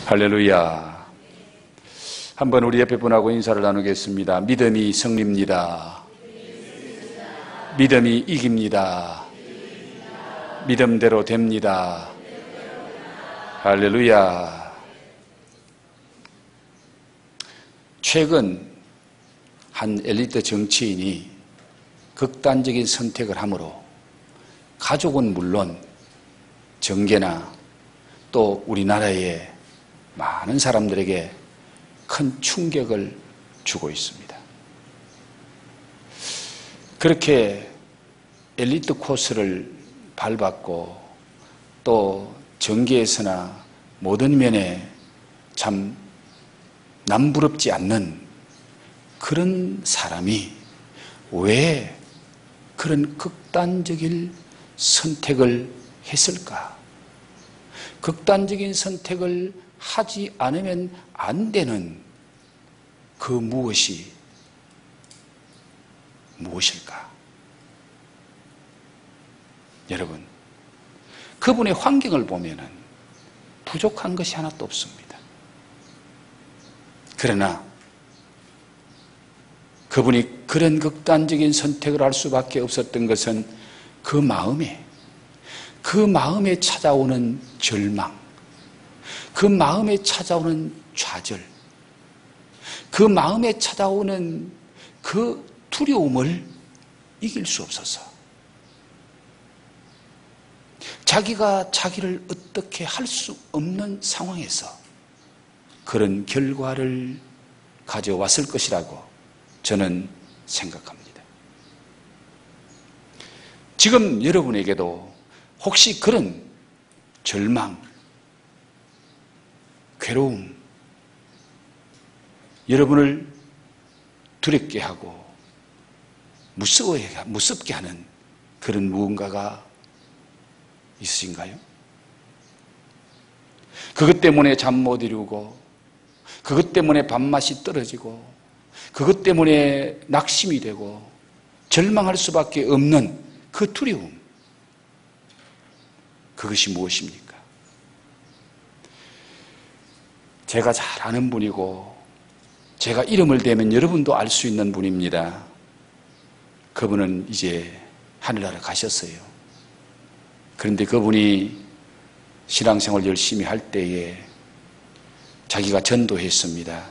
할렐루야. 한번 우리 옆에 분하고 인사를 나누겠습니다. 믿음이 승리입니다. 믿음이 이깁니다. 믿음대로 됩니다. 할렐루야. 최근 한 엘리트 정치인이 극단적인 선택을 하므로 가족은 물론 정계나 또 우리나라의 많은 사람들에게 큰 충격을 주고 있습니다. 그렇게 엘리트 코스를 밟았고 또 정계에서나 모든 면에 참 남부럽지 않는 그런 사람이 왜 그런 극단적인 선택을 했을까? 극단적인 선택을 하지 않으면 안 되는 그 무엇이 무엇일까? 여러분, 그분의 환경을 보면은 부족한 것이 하나도 없습니다. 그러나 그분이 그런 극단적인 선택을 할 수밖에 없었던 것은 그 마음에 찾아오는 절망, 그 마음에 찾아오는 좌절, 그 마음에 찾아오는 그 두려움을 이길 수 없어서 자기가 자기를 어떻게 할 수 없는 상황에서 그런 결과를 가져왔을 것이라고 저는 생각합니다. 지금 여러분에게도 혹시 그런 절망, 괴로움, 여러분을 두렵게 하고 무섭게 하는 그런 무언가가 있으신가요? 그것 때문에 잠 못 이루고, 그것 때문에 밥맛이 떨어지고, 그것 때문에 낙심이 되고 절망할 수밖에 없는 그 두려움, 그것이 무엇입니까? 제가 잘 아는 분이고 제가 이름을 대면 여러분도 알 수 있는 분입니다. 그분은 이제 하늘나라 가셨어요. 그런데 그분이 신앙생활 열심히 할 때에 자기가 전도했습니다.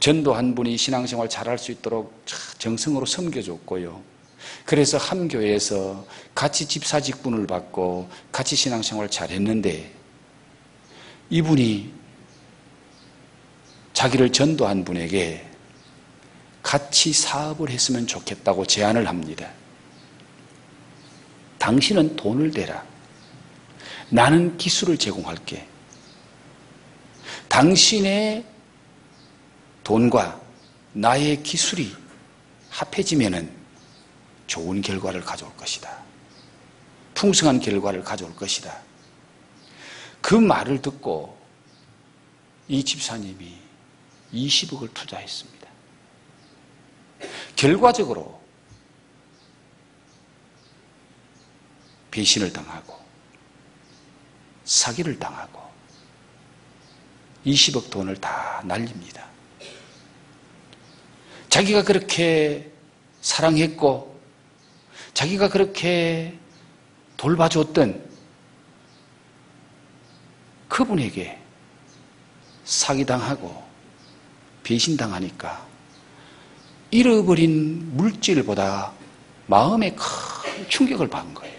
전도한 분이 신앙생활 잘할 수 있도록 정성으로 섬겨줬고요. 그래서 한 교회에서 같이 집사 직분을 받고 같이 신앙생활 잘했는데 이분이 자기를 전도한 분에게 같이 사업을 했으면 좋겠다고 제안을 합니다. 당신은 돈을 대라. 나는 기술을 제공할게. 당신의 돈과 나의 기술이 합해지면은 좋은 결과를 가져올 것이다. 풍성한 결과를 가져올 것이다. 그 말을 듣고 이 집사님이 20억을 투자했습니다. 결과적으로 배신을 당하고 사기를 당하고 20억 돈을 다 날립니다. 자기가 그렇게 사랑했고 자기가 그렇게 돌봐줬던 그분에게 사기당하고 배신당하니까 잃어버린 물질보다 마음에 큰 충격을 받은 거예요.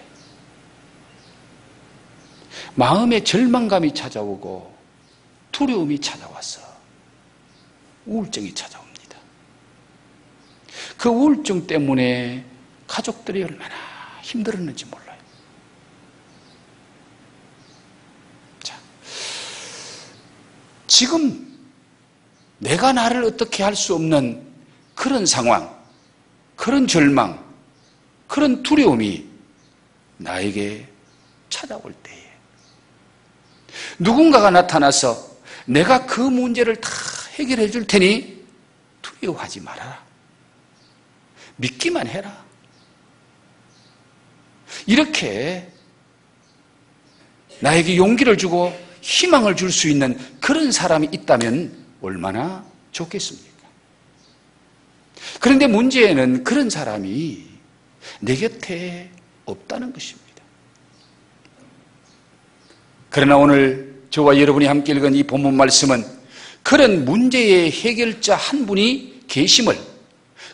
마음에 절망감이 찾아오고 두려움이 찾아와서 우울증이 찾아옵니다. 그 우울증 때문에 가족들이 얼마나 힘들었는지 몰라요. 자, 지금 내가 나를 어떻게 할 수 없는 그런 상황, 그런 절망, 그런 두려움이 나에게 찾아올 때에 누군가가 나타나서 내가 그 문제를 다 해결해 줄 테니 두려워하지 말아라. 믿기만 해라. 이렇게 나에게 용기를 주고 희망을 줄 수 있는 그런 사람이 있다면 얼마나 좋겠습니까? 그런데 문제는 그런 사람이 내 곁에 없다는 것입니다. 그러나 오늘 저와 여러분이 함께 읽은 이 본문 말씀은 그런 문제의 해결자 한 분이 계심을,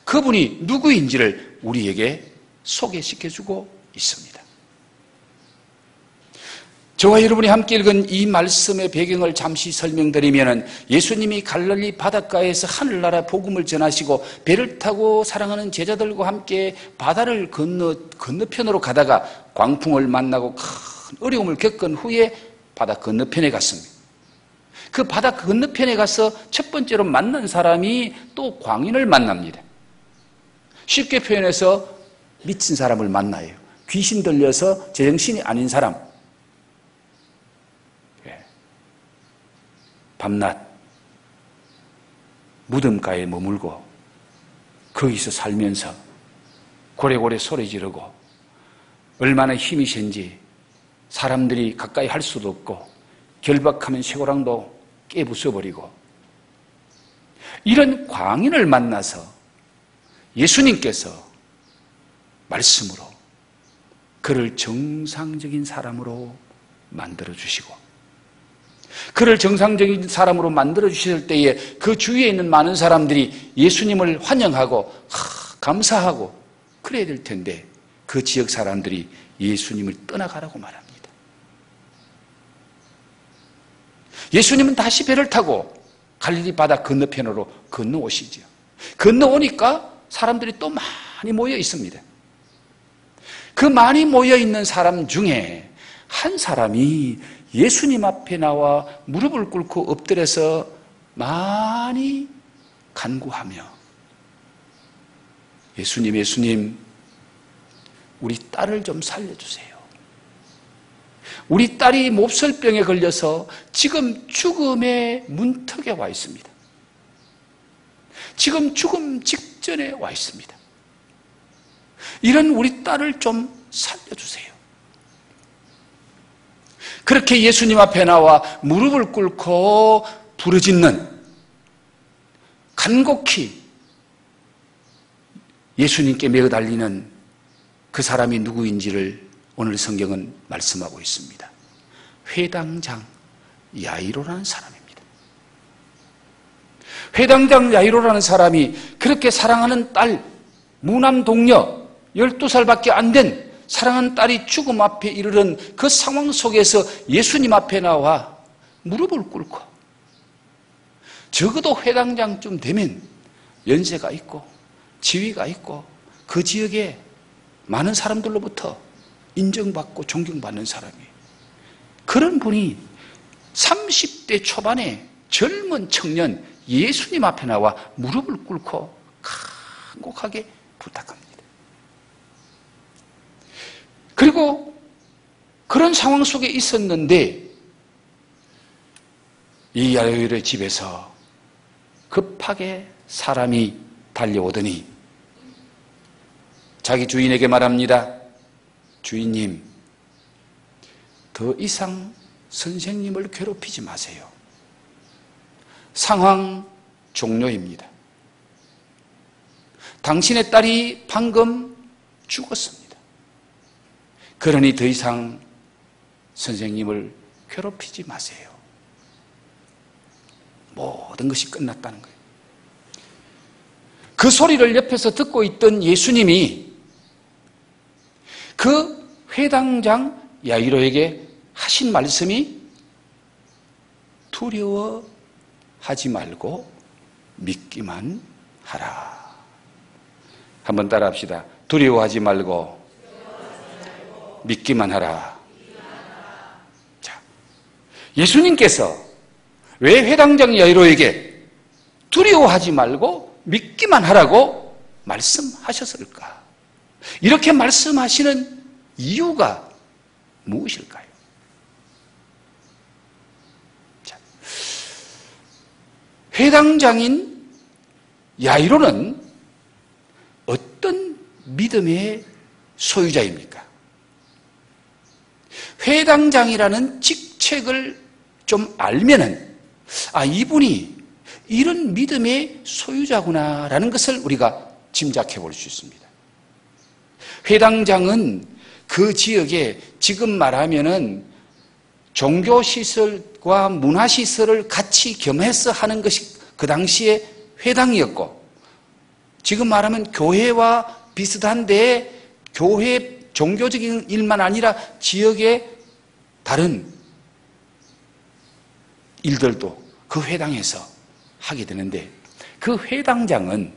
그분이 누구인지를 우리에게 소개시켜주고 있습니다. 저와 여러분이 함께 읽은 이 말씀의 배경을 잠시 설명드리면, 예수님이 갈릴리 바닷가에서 하늘나라 복음을 전하시고 배를 타고 사랑하는 제자들과 함께 바다를 건너편으로 가다가 광풍을 만나고 큰 어려움을 겪은 후에 바다 건너편에 갔습니다. 그 바다 건너편에 가서 첫 번째로 만난 사람이 또 광인을 만납니다. 쉽게 표현해서 미친 사람을 만나요. 귀신 들려서 제정신이 아닌 사람. 밤낮 무덤가에 머물고 거기서 살면서 고래고래 소리 지르고 얼마나 힘이 센지 사람들이 가까이 할 수도 없고 결박하면 쇠고랑도 깨부숴버리고, 이런 광인을 만나서 예수님께서 말씀으로 그를 정상적인 사람으로 만들어주시고, 그를 정상적인 사람으로 만들어주실 때에 그 주위에 있는 많은 사람들이 예수님을 환영하고 감사하고 그래야 될 텐데, 그 지역 사람들이 예수님을 떠나가라고 말합니다. 예수님은 다시 배를 타고 갈릴리 바다 건너편으로 건너오시죠. 건너오니까 사람들이 또 많이 모여 있습니다. 그 많이 모여 있는 사람 중에 한 사람이 예수님 앞에 나와 무릎을 꿇고 엎드려서 많이 간구하며, 예수님, 우리 딸을 좀 살려주세요. 우리 딸이 몹쓸병에 걸려서 지금 죽음의 문턱에 와 있습니다. 지금 죽음 직전에 와 있습니다. 이런 우리 딸을 좀 살려주세요. 그렇게 예수님 앞에 나와 무릎을 꿇고 부르짖는, 간곡히 예수님께 매어달리는 그 사람이 누구인지를 오늘 성경은 말씀하고 있습니다. 회당장 야이로라는 사람입니다. 회당장 야이로라는 사람이 그렇게 사랑하는 딸, 무남 동녀 12살밖에 안 된 사랑하는 딸이 죽음 앞에 이르는 그 상황 속에서 예수님 앞에 나와 무릎을 꿇고, 적어도 회당장쯤 되면 연세가 있고 지위가 있고 그 지역에 많은 사람들로부터 인정받고 존경받는 사람이에요. 그런 분이 30대 초반의 젊은 청년 예수님 앞에 나와 무릎을 꿇고 간곡하게 부탁합니다. 그리고 그런 상황 속에 있었는데 이 야이로의 집에서 급하게 사람이 달려오더니 자기 주인에게 말합니다. 주인님, 더 이상 선생님을 괴롭히지 마세요. 상황 종료입니다. 당신의 딸이 방금 죽었습니다. 그러니 더 이상 선생님을 괴롭히지 마세요. 모든 것이 끝났다는 거예요. 그 소리를 옆에서 듣고 있던 예수님이 그 회당장 야이로에게 하신 말씀이 두려워하지 말고 믿기만 하라. 한번 따라합시다. 두려워하지 말고 믿기만 하라. 자, 예수님께서 왜 회당장 야이로에게 두려워하지 말고 믿기만 하라고 말씀하셨을까? 이렇게 말씀하시는 이유가 무엇일까요? 자, 회당장인 야이로는 어떤 믿음의 소유자입니까? 회당장이라는 직책을 좀 알면은 이분이 이런 믿음의 소유자구나라는 것을 우리가 짐작해 볼 수 있습니다. 회당장은 그 지역에 지금 말하면은 종교시설과 문화시설을 같이 겸해서 하는 것이 그 당시에 회당이었고, 지금 말하면 교회와 비슷한데 교회 종교적인 일만 아니라 지역의 다른 일들도 그 회당에서 하게 되는데, 그 회당장은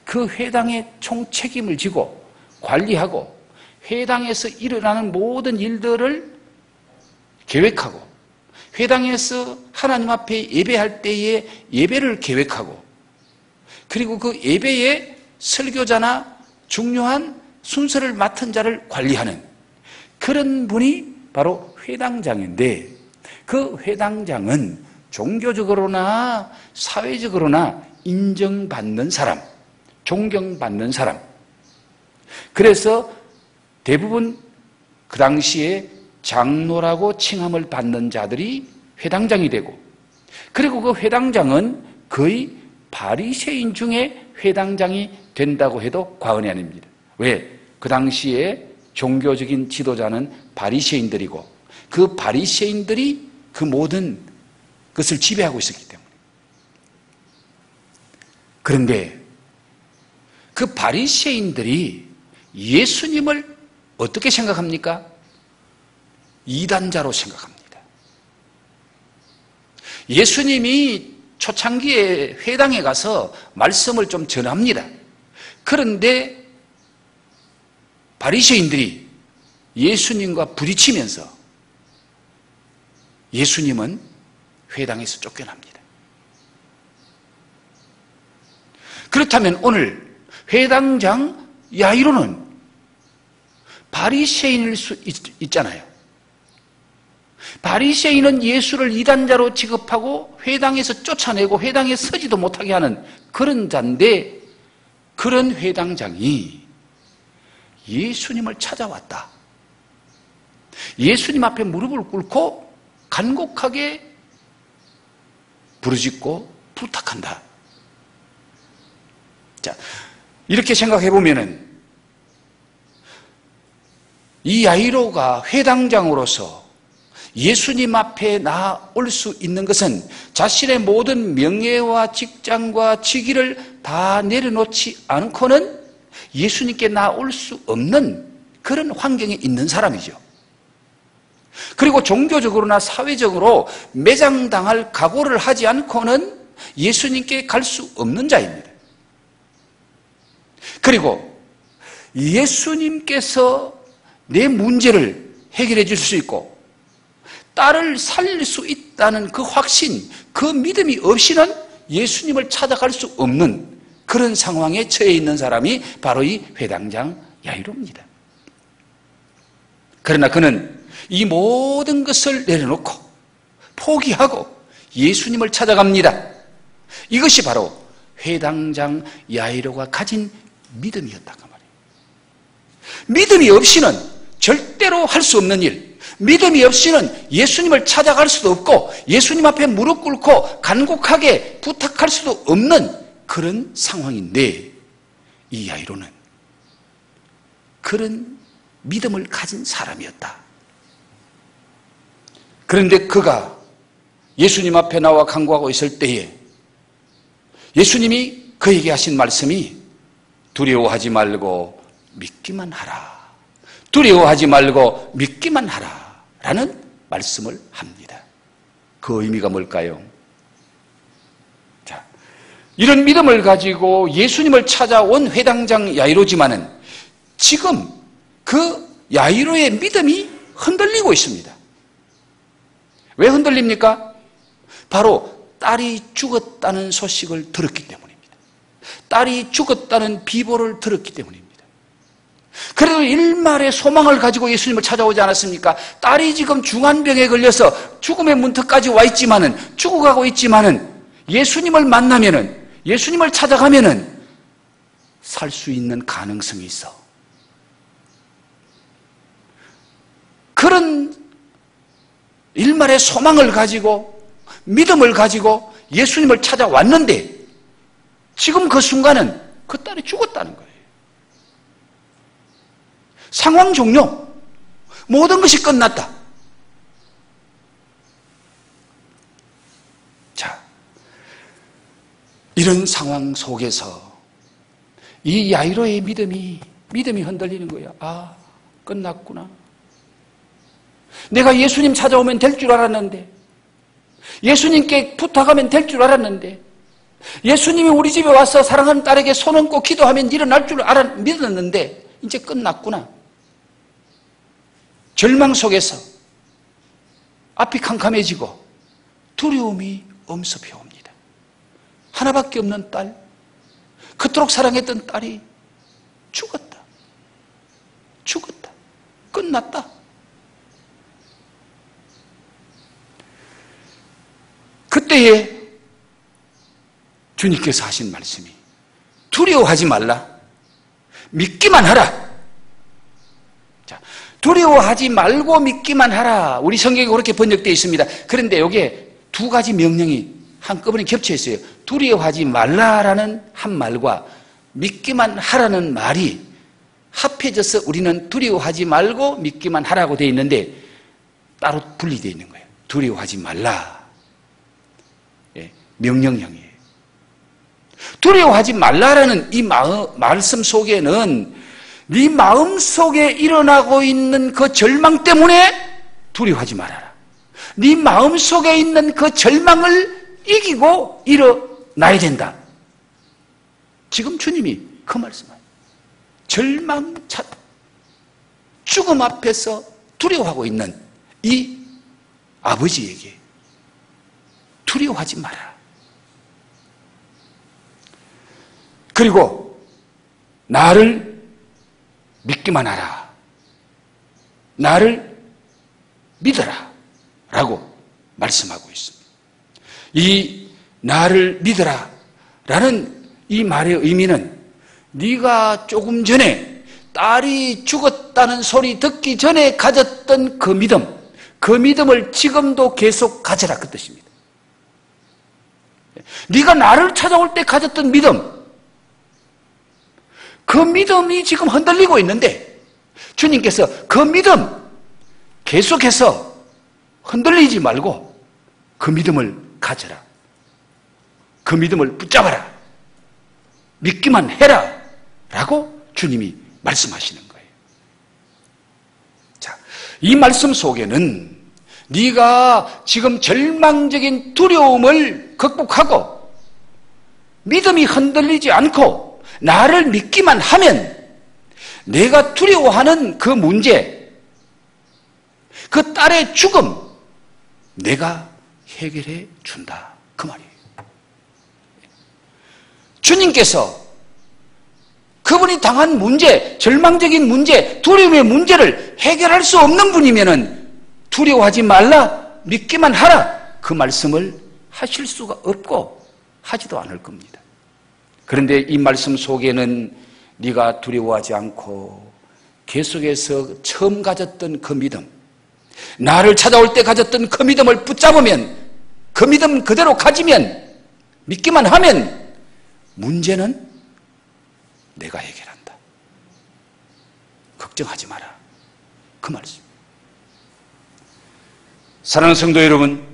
그 회당의 총책임을 지고 관리하고 회당에서 일어나는 모든 일들을 계획하고, 회당에서 하나님 앞에 예배할 때의 예배를 계획하고, 그리고 그 예배의 설교자나 중요한 순서를 맡은 자를 관리하는 그런 분이 바로 회당장인데, 그 회당장은 종교적으로나 사회적으로나 인정받는 사람, 존경받는 사람. 그래서 대부분 그 당시에 장로라고 칭함을 받는 자들이 회당장이 되고, 그리고 그 회당장은 거의 바리새인 중에 회당장이 된다고 해도 과언이 아닙니다. 왜? 그 당시에 종교적인 지도자는 바리새인들이고, 그 바리새인들이 그 모든 것을 지배하고 있었기 때문에. 그런데 그 바리새인들이 예수님을 어떻게 생각합니까? 이단자로 생각합니다. 예수님이 초창기에 회당에 가서 말씀을 좀 전합니다. 그런데 바리새인들이 예수님과 부딪히면서 예수님은 회당에서 쫓겨납니다. 그렇다면 오늘 회당장 야이로는 바리새인일 수 있잖아요. 바리새인은 예수를 이단자로 취급하고 회당에서 쫓아내고 회당에 서지도 못하게 하는 그런 자인데, 그런 회당장이 예수님을 찾아왔다. 예수님 앞에 무릎을 꿇고 간곡하게 부르짖고 부탁한다. 자, 이렇게 생각해 보면은 이 야이로가 회당장으로서 예수님 앞에 나올 수 있는 것은 자신의 모든 명예와 직장과 직위를 다 내려놓지 않고는 예수님께 나올 수 없는 그런 환경에 있는 사람이죠. 그리고 종교적으로나 사회적으로 매장당할 각오를 하지 않고는 예수님께 갈 수 없는 자입니다. 그리고 예수님께서 내 문제를 해결해 줄 수 있고 딸을 살릴 수 있다는 그 확신, 그 믿음이 없이는 예수님을 찾아갈 수 없는 그런 상황에 처해 있는 사람이 바로 이 회당장 야이로입니다. 그러나 그는 이 모든 것을 내려놓고 포기하고 예수님을 찾아갑니다. 이것이 바로 회당장 야이로가 가진 믿음이었단 말이에요. 믿음이 없이는 절대로 할 수 없는 일, 믿음이 없이는 예수님을 찾아갈 수도 없고 예수님 앞에 무릎 꿇고 간곡하게 부탁할 수도 없는 그런 상황인데, 이 야이로는 그런 믿음을 가진 사람이었다. 그런데 그가 예수님 앞에 나와 간구하고 있을 때에 예수님이 그에게 하신 말씀이 두려워하지 말고 믿기만 하라. 두려워하지 말고 믿기만 하라. 라는 말씀을 합니다. 그 의미가 뭘까요? 자, 이런 믿음을 가지고 예수님을 찾아온 회당장 야이로지만은 지금 그 야이로의 믿음이 흔들리고 있습니다. 왜 흔들립니까? 바로 딸이 죽었다는 소식을 들었기 때문입니다. 딸이 죽었다는 비보를 들었기 때문입니다. 그래도 일말의 소망을 가지고 예수님을 찾아오지 않았습니까? 딸이 지금 중환병에 걸려서 죽음의 문턱까지 와 있지만은, 죽어가고 있지만은, 예수님을 만나면은, 예수님을 찾아가면은 살 수 있는 가능성이 있어. 그런 일말의 소망을 가지고 믿음을 가지고 예수님을 찾아왔는데 지금 그 순간은 그 딸이 죽었다는 거예요. 상황 종료. 모든 것이 끝났다. 자, 이런 상황 속에서 이 야이로의 믿음이 흔들리는 거예요. 아, 끝났구나. 내가 예수님 찾아오면 될 줄 알았는데, 예수님께 부탁하면 될 줄 알았는데, 예수님이 우리 집에 와서 사랑하는 딸에게 손 얹고 기도하면 일어날 줄 믿었는데 이제 끝났구나. 절망 속에서 앞이 캄캄해지고 두려움이 엄습해 옵니다. 하나밖에 없는 딸, 그토록 사랑했던 딸이 죽었다. 끝났다. 그때에 주님께서 하신 말씀이 두려워하지 말라. 믿기만 하라. 자, 두려워하지 말고 믿기만 하라. 우리 성경에 그렇게 번역되어 있습니다. 그런데 여기에 두 가지 명령이 한꺼번에 겹쳐 있어요. 두려워하지 말라라는 한 말과 믿기만 하라는 말이 합해져서 우리는 두려워하지 말고 믿기만 하라고 되어 있는데 따로 분리되어 있는 거예요. 두려워하지 말라. 예, 명령형이에요. 두려워하지 말라라는 이 말씀 속에는 네 마음 속에 일어나고 있는 그 절망 때문에 두려워하지 말아라. 네 마음 속에 있는 그 절망을 이기고 일어나야 된다. 지금 주님이 그 말씀을 절망차 죽음 앞에서 두려워하고 있는 이 아버지에게 두려워하지 마라. 그리고 나를 믿기만 하라. 나를 믿어라. 라고 말씀하고 있습니다. 이 나를 믿어라 라는 이 말의 의미는 네가 조금 전에 딸이 죽었다는 소리 듣기 전에 가졌던 그 믿음을 지금도 계속 가져라 그 뜻입니다. 네가 나를 찾아올 때 가졌던 믿음, 그 믿음이 지금 흔들리고 있는데 주님께서 그 믿음 계속해서 흔들리지 말고 그 믿음을 가져라. 그 믿음을 붙잡아라. 믿기만 해라. 라고 주님이 말씀하시는 거예요. 자, 이 말씀 속에는 네가 지금 절망적인 두려움을 극복하고 믿음이 흔들리지 않고 나를 믿기만 하면 내가 두려워하는 그 문제, 그 딸의 죽음 내가 해결해 준다. 그 말이에요. 주님께서 그분이 당한 문제, 절망적인 문제, 두려움의 문제를 해결할 수 없는 분이면은 두려워하지 말라, 믿기만 하라. 그 말씀을 하실 수가 없고 하지도 않을 겁니다. 그런데 이 말씀 속에는 네가 두려워하지 않고 계속해서 처음 가졌던 그 믿음, 나를 찾아올 때 가졌던 그 믿음을 붙잡으면, 그 믿음 그대로 가지면, 믿기만 하면 문제는 내가 해결한다. 걱정하지 마라. 그 말씀. 사랑하는 성도 여러분,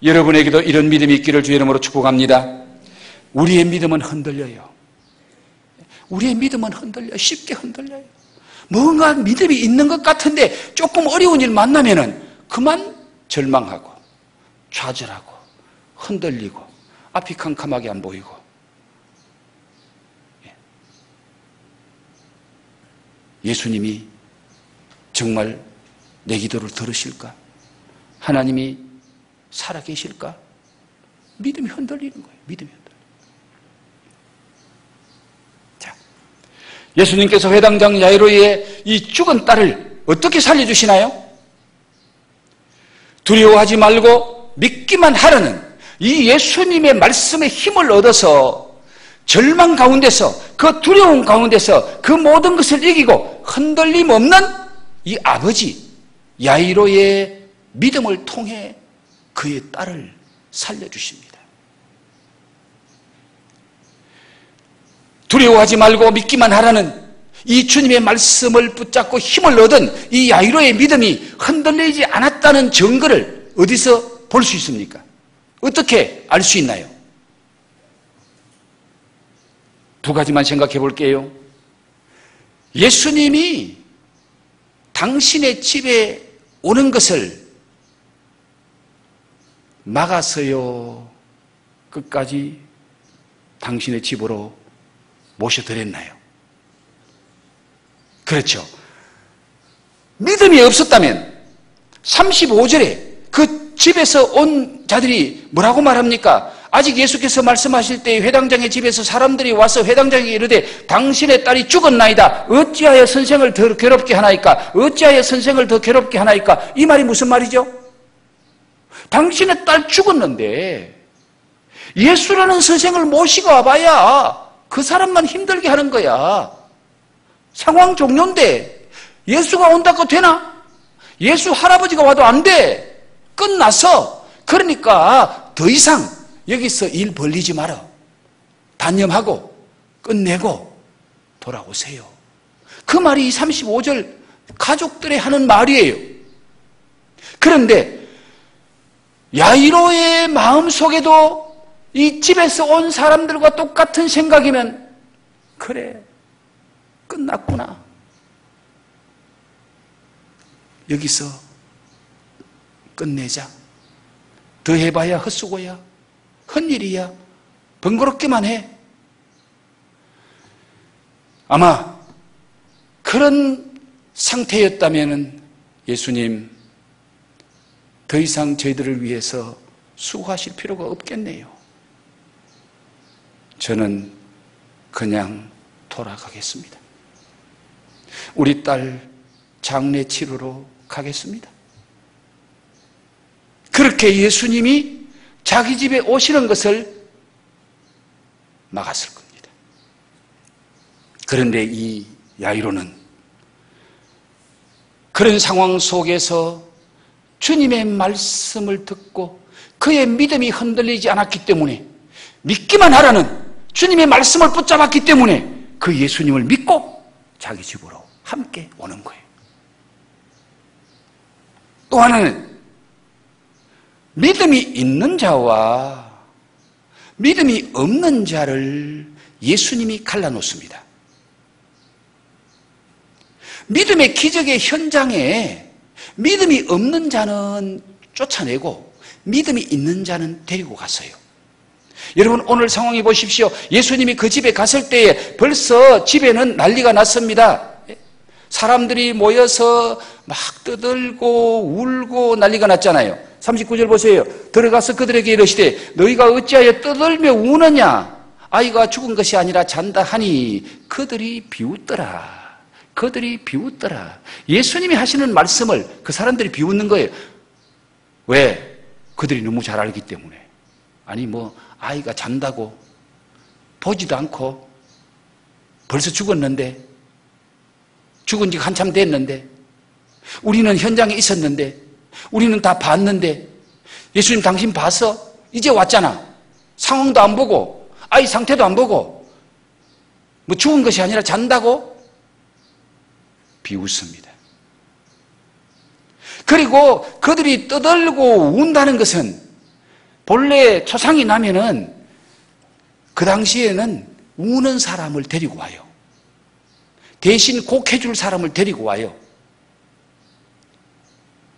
여러분에게도 이런 믿음이 있기를 주의 이름으로 축복합니다. 우리의 믿음은 흔들려요. 우리의 믿음은 흔들려요. 쉽게 흔들려요. 뭔가 믿음이 있는 것 같은데 조금 어려운 일 만나면은 그만 절망하고 좌절하고 흔들리고 앞이 캄캄하게 안 보이고. 예수님이 정말 내 기도를 들으실까? 하나님이 살아계실까? 믿음이 흔들리는 거예요. 믿음이 흔들려요. 자, 예수님께서 회당장 야이로의 이 죽은 딸을 어떻게 살려주시나요? 두려워하지 말고 믿기만 하라는 이 예수님의 말씀에 힘을 얻어서 절망 가운데서, 그 두려움 가운데서 그 모든 것을 이기고 흔들림 없는 이 아버지 야이로의 믿음을 통해 그의 딸을 살려주십니다. 두려워하지 말고 믿기만 하라는 이 주님의 말씀을 붙잡고 힘을 얻은 이 야이로의 믿음이 흔들리지 않았다는 증거를 어디서 볼 수 있습니까? 어떻게 알 수 있나요? 두 가지만 생각해 볼게요. 예수님이 당신의 집에 오는 것을 막아서요, 끝까지 당신의 집으로 모셔드렸나요? 그렇죠. 믿음이 없었다면 35절에 그 집에서 온 자들이 뭐라고 말합니까? 아직 예수께서 말씀하실 때 회당장의 집에서 사람들이 와서 회당장에게 이르되 당신의 딸이 죽었나이다. 어찌하여 선생을 더 괴롭게 하나이까? 어찌하여 선생을 더 괴롭게 하나이까? 이 말이 무슨 말이죠? 당신의 딸 죽었는데 예수라는 선생을 모시고 와봐야 그 사람만 힘들게 하는 거야. 상황 종료인데 예수가 온다고 되나? 예수 할아버지가 와도 안 돼. 끝났어. 그러니까 더 이상 여기서 일 벌리지 마라. 단념하고 끝내고 돌아오세요. 그 말이 이 35절 가족들이 하는 말이에요. 그런데 야이로의 마음속에도 이 집에서 온 사람들과 똑같은 생각이면 그래, 끝났구나. 여기서 끝내자. 더 해봐야 헛수고야. 헛일이야. 번거롭게만 해. 아마 그런 상태였다면 예수님 더 이상 저희들을 위해서 수고하실 필요가 없겠네요. 저는 그냥 돌아가겠습니다. 우리 딸 장례 치르러 가겠습니다. 그렇게 예수님이 자기 집에 오시는 것을 막았을 겁니다. 그런데 이 야이로는 그런 상황 속에서 주님의 말씀을 듣고 그의 믿음이 흔들리지 않았기 때문에, 믿기만 하라는 주님의 말씀을 붙잡았기 때문에 그 예수님을 믿고 자기 집으로 함께 오는 거예요. 또 하나는 믿음이 있는 자와 믿음이 없는 자를 예수님이 갈라놓습니다. 믿음의 기적의 현장에 믿음이 없는 자는 쫓아내고 믿음이 있는 자는 데리고 갔어요. 여러분, 오늘 상황해 보십시오. 예수님이 그 집에 갔을 때에 벌써 집에는 난리가 났습니다. 사람들이 모여서 막 떠들고 울고 난리가 났잖아요. 39절 보세요. 들어가서 그들에게 이르시되 너희가 어찌하여 떠들며 우느냐? 아이가 죽은 것이 아니라 잔다 하니 그들이 비웃더라. 그들이 비웃더라. 예수님이 하시는 말씀을 그 사람들이 비웃는 거예요. 왜? 그들이 너무 잘 알기 때문에. 아니 뭐 아이가 잔다고 보지도 않고 벌써 죽었는데, 죽은 지 한참 됐는데, 우리는 현장에 있었는데, 우리는 다 봤는데, 예수님 당신 봤어? 이제 왔잖아. 상황도 안 보고 아이 상태도 안 보고 뭐 죽은 것이 아니라 잔다고 비웃습니다. 그리고 그들이 떠들고 운다는 것은 본래 초상이 나면은 그 당시에는 우는 사람을 데리고 와요. 대신 곡해줄 사람을 데리고 와요.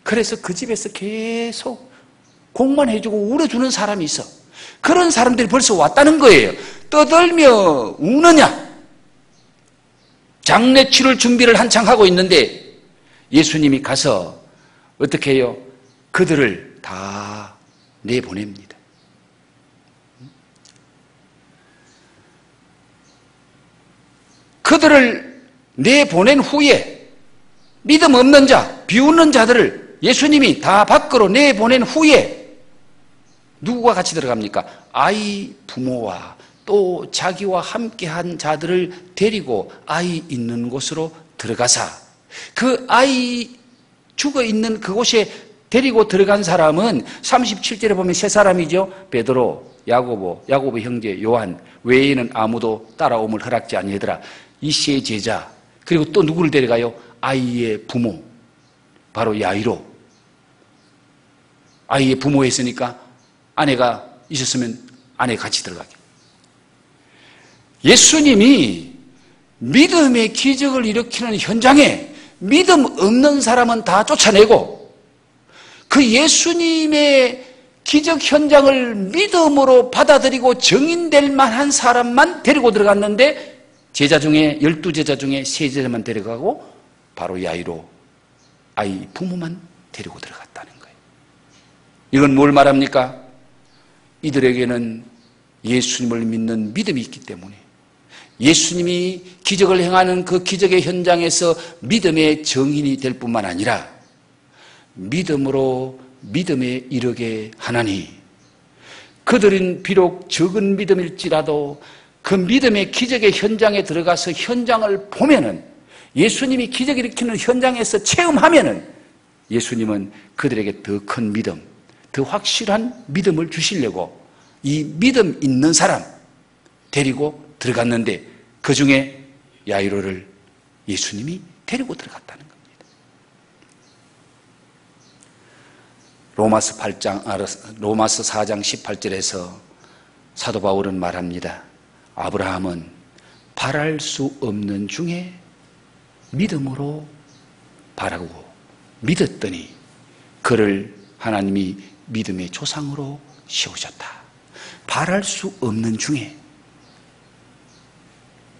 그래서 그 집에서 계속 곡만 해주고 울어주는 사람이 있어. 그런 사람들이 벌써 왔다는 거예요. 떠들며 우느냐? 장례 치를 준비를 한창 하고 있는데 예수님이 가서 어떻게 해요? 그들을 다 내보냅니다. 그들을 내보낸 후에 믿음 없는 자, 비웃는 자들을 예수님이 다 밖으로 내보낸 후에 누구와 같이 들어갑니까? 아이 부모와 또 자기와 함께한 자들을 데리고 아이 있는 곳으로 들어가사 그 아이 죽어 있는 그곳에 데리고 들어간 사람은 37절에 보면 세 사람이죠. 베드로, 야고보 형제 요한 외에는 아무도 따라옴을 허락지 아니하더라. 이 세 제자, 그리고 또 누구를 데려가요? 아이의 부모, 바로 야이로. 아이의 부모였으니까 아내가 있었으면 아내 같이 들어가게. 예수님이 믿음의 기적을 일으키는 현장에 믿음 없는 사람은 다 쫓아내고, 그 예수님의 기적 현장을 믿음으로 받아들이고 정인될 만한 사람만 데리고 들어갔는데, 제자 중에 12제자 중에 3제자만 데려가고 바로 야이로 아이 부모만 데리고 들어갔다는 거예요. 이건 뭘 말합니까? 이들에게는 예수님을 믿는 믿음이 있기 때문에 예수님이 기적을 행하는 그 기적의 현장에서 믿음의 정인이 될 뿐만 아니라 믿음으로 믿음에 이르게 하나니, 그들은 비록 적은 믿음일지라도 그 믿음의 기적의 현장에 들어가서 현장을 보면은, 예수님이 기적 일으키는 현장에서 체험하면은 예수님은 그들에게 더 큰 믿음, 더 확실한 믿음을 주시려고 이 믿음 있는 사람 데리고 들어갔는데, 그 중에 야이로를 예수님이 데리고 들어갔다는 겁니다. 로마서 4장 18절에서 사도 바울은 말합니다. 아브라함은 바랄 수 없는 중에 믿음으로 바라고 믿었더니 그를 하나님이 믿음의 조상으로 세우셨다. 바랄 수 없는 중에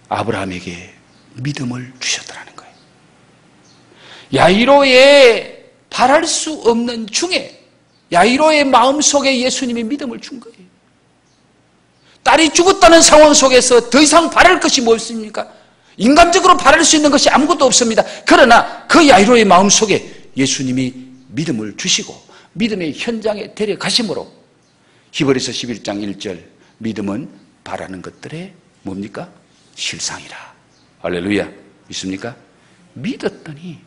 아브라함에게 믿음을 주셨더라는 거예요. 야이로의 바랄 수 없는 중에, 야이로의 마음속에 예수님이 믿음을 준 거예요. 딸이 죽었다는 상황 속에서 더 이상 바랄 것이 무엇입니까? 인간적으로 바랄 수 있는 것이 아무것도 없습니다. 그러나 그 야이로의 마음속에 예수님이 믿음을 주시고 믿음의 현장에 데려가심으로, 히브리서 11장 1절, 믿음은 바라는 것들의 뭡니까? 실상이라. 할렐루야. 믿습니까? 믿었더니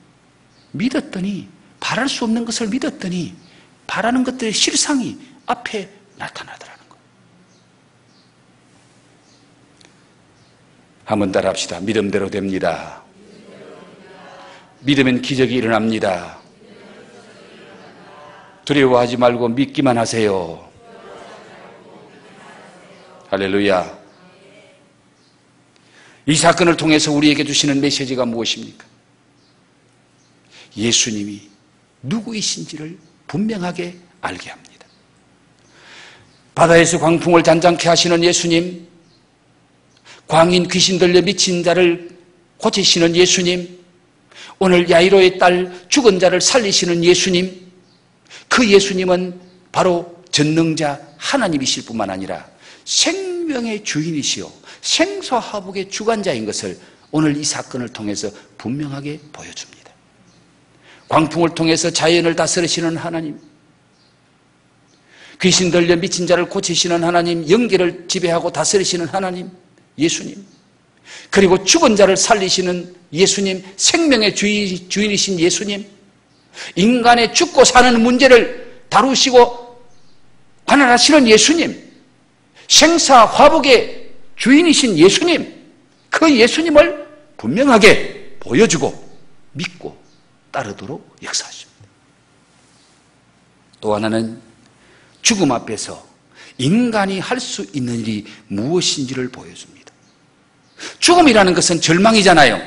바랄 수 없는 것을 믿었더니 바라는 것들의 실상이 앞에 나타나더라는 거예요. 한번 따라합시다. 믿음대로 됩니다. 믿으면 기적이 일어납니다. 두려워하지 말고 믿기만 하세요. 할렐루야. 이 사건을 통해서 우리에게 주시는 메시지가 무엇입니까? 예수님이 누구이신지를 분명하게 알게 합니다. 바다에서 광풍을 잔잔케 하시는 예수님, 광인 귀신 들려 미친 자를 고치시는 예수님, 오늘 야이로의 딸 죽은 자를 살리시는 예수님, 그 예수님은 바로 전능자 하나님이실 뿐만 아니라 생명의 주인이시요 생사화복의 주관자인 것을 오늘 이 사건을 통해서 분명하게 보여줍니다. 광풍을 통해서 자연을 다스리시는 하나님, 귀신 들려 미친 자를 고치시는 하나님, 영계를 지배하고 다스리시는 하나님 예수님, 그리고 죽은 자를 살리시는 예수님, 생명의 주인이신 예수님, 인간의 죽고 사는 문제를 다루시고 관할하시는 예수님, 생사화복의 주인이신 예수님, 그 예수님을 분명하게 보여주고 믿고 따르도록 역사하십니다. 또 하나는 죽음 앞에서 인간이 할 수 있는 일이 무엇인지를 보여줍니다. 죽음이라는 것은 절망이잖아요.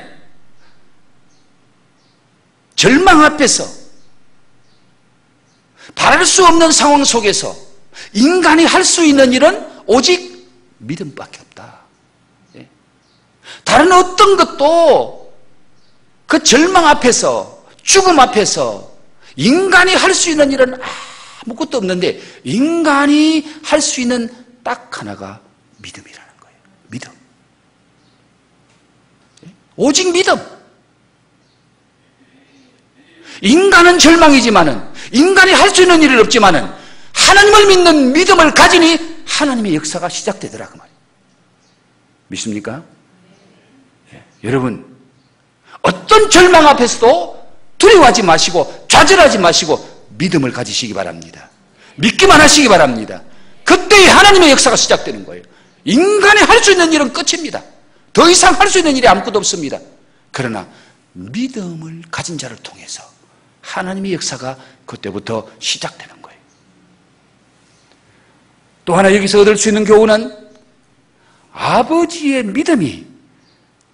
절망 앞에서, 바랄 수 없는 상황 속에서 인간이 할 수 있는 일은 오직 믿음밖에 없다. 다른 어떤 것도 그 절망 앞에서, 죽음 앞에서 인간이 할 수 있는 일은 아무것도 없는데, 인간이 할 수 있는 딱 하나가 믿음이라는 거예요. 믿음. 오직 믿음. 인간은 절망이지만은, 인간이 할 수 있는 일은 없지만은 하나님을 믿는 믿음을 가지니 하나님의 역사가 시작되더라 그 말이에요. 믿습니까? 여러분, 어떤 절망 앞에서도 두려워하지 마시고 좌절하지 마시고 믿음을 가지시기 바랍니다. 믿기만 하시기 바랍니다. 그때 하나님의 역사가 시작되는 거예요. 인간이 할 수 있는 일은 끝입니다. 더 이상 할 수 있는 일이 아무것도 없습니다. 그러나 믿음을 가진 자를 통해서 하나님의 역사가 그때부터 시작되는 거예요. 또 하나 여기서 얻을 수 있는 교훈은 아버지의 믿음이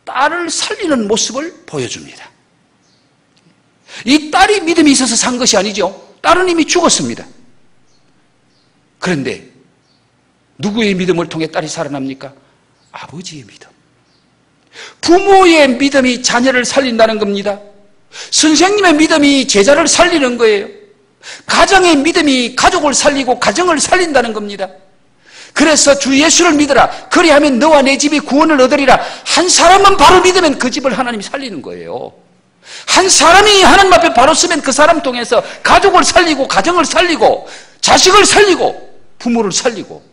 딸을 살리는 모습을 보여줍니다. 이 딸이 믿음이 있어서 산 것이 아니죠. 딸은 이미 죽었습니다. 그런데 누구의 믿음을 통해 딸이 살아납니까? 아버지의 믿음. 부모의 믿음이 자녀를 살린다는 겁니다. 선생님의 믿음이 제자를 살리는 거예요. 가정의 믿음이 가족을 살리고 가정을 살린다는 겁니다. 그래서 주 예수를 믿으라. 그리하면 너와 내 집이 구원을 얻으리라. 한 사람은 바로 믿으면 그 집을 하나님이 살리는 거예요. 한 사람이 하나님 앞에 바로 서면 그 사람 통해서 가족을 살리고 가정을 살리고 자식을 살리고 부모를 살리고,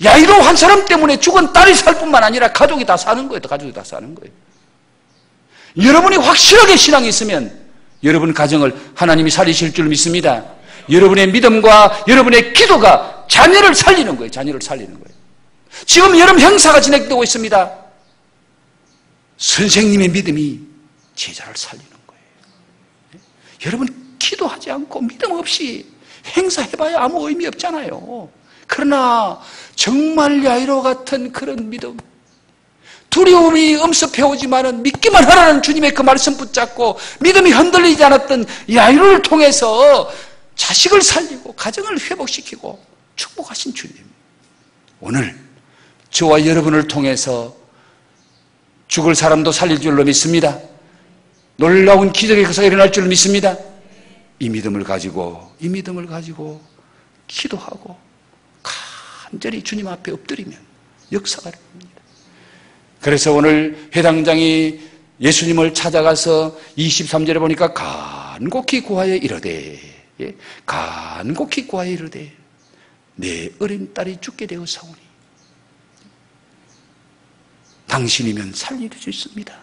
야이로 한 사람 때문에 죽은 딸이 살 뿐만 아니라 가족이 다 사는 거예요. 가족이 다 사는 거예요. 여러분이 확실하게 신앙이 있으면 여러분 가정을 하나님이 살리실 줄 믿습니다. 여러분의 믿음과 여러분의 기도가 자녀를 살리는 거예요. 자녀를 살리는 거예요. 지금 여러분 행사가 진행되고 있습니다. 선생님의 믿음이 제자를 살리는 거예요. 여러분 기도하지 않고 믿음 없이 행사해봐야 아무 의미 없잖아요. 그러나 정말 야이로 같은 그런 믿음, 두려움이 엄습해오지만은 믿기만 하라는 주님의 그 말씀 붙잡고 믿음이 흔들리지 않았던 야이로를 통해서 자식을 살리고 가정을 회복시키고 축복하신 주님, 오늘 저와 여러분을 통해서 죽을 사람도 살릴 줄로 믿습니다. 놀라운 기적의 역사가 일어날 줄로 믿습니다. 이 믿음을 가지고 기도하고 간절히 주님 앞에 엎드리면 역사가 일어납니다. 그래서 오늘 회당장이 예수님을 찾아가서 23절에 보니까 간곡히 구하여 이르되, 간곡히 구하여 이르되 내 어린 딸이 죽게 되었사오니 당신이면 살릴 수 있습니다.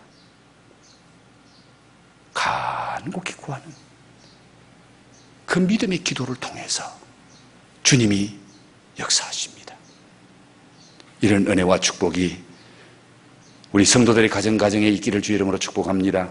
간곡히 구하는 그 믿음의 기도를 통해서 주님이 역사하십니다. 이런 은혜와 축복이 우리 성도들의 가정가정에 있기를 주 이름으로 축복합니다.